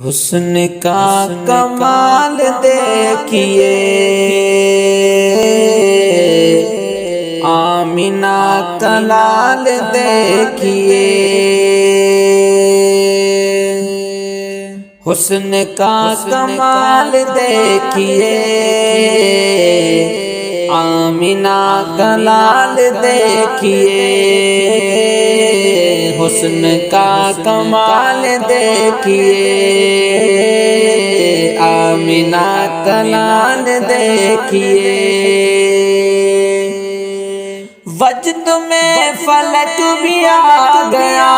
حسن کا کمال دیکھیے آمینہ کا لال دیکھیے، حسن کا کمال دیکھیے آمینہ کا لال دیکھیے، حسن کا کمال دیکھیے آمینہ کا لال دیکھیے، وجد میں فلک بھی آ گیا،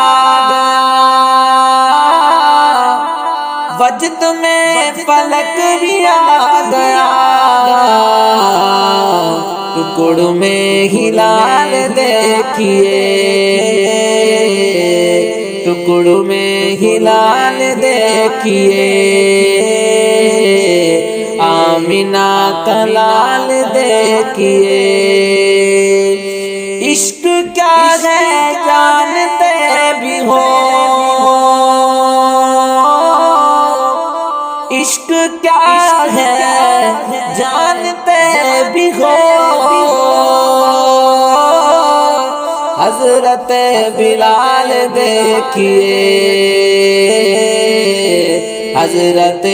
وجد میں فلک بھی آ گیا، ٹکڑ میں ہلال دیکھیے، ٹکڑ میں ہلال دیکھیے آمینہ کا لال دیکھیے، عشق کیا ہے جانتے بھی ہو، عشق کیا ہے جانتے بھی ہو، حضرت بلال دیکھیے، حضرت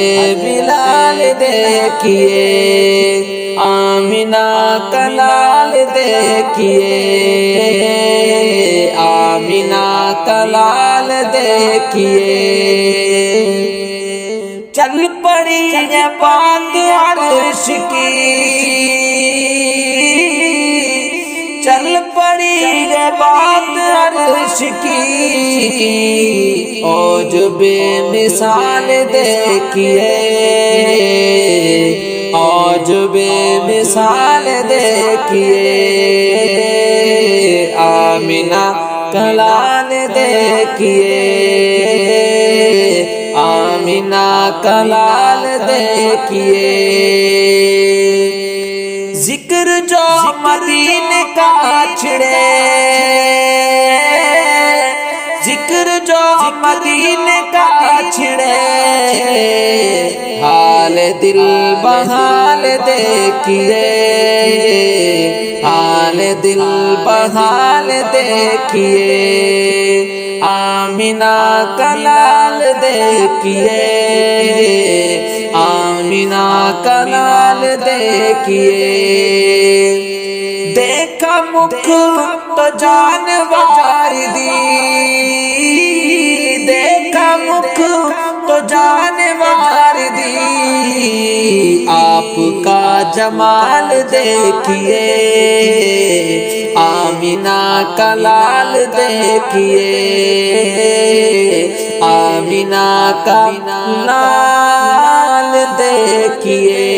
بلال دیکھیے آمینہ کا لال دیکھیے، آمینہ کا لال دیکھیے، چل پڑی ہے بات عرش کی، چل پڑی ہے بات عرش کی، اوج بے مثال دیکھیے، اوج بے مثال دیکھیے آمینہ کا لال دیکھیے، آمینہ کا لال دیکھیے، ذکر جو مدینے کا چھڑے، ذکر جو مدینے کا چھڑے، حال دل بحال دیکھیے، حال دل بحال دیکھیے آمینہ کا لال دیکھیے، آمینہ کا لال دیکھیے، دیکھا مکھ تو جان وار دی، دیکھا مکھ تو جان وار دی، آپ کا جمال دیکھیے آمینہ کا لال دیکھیے، آمینہ کا لال دیکھیے۔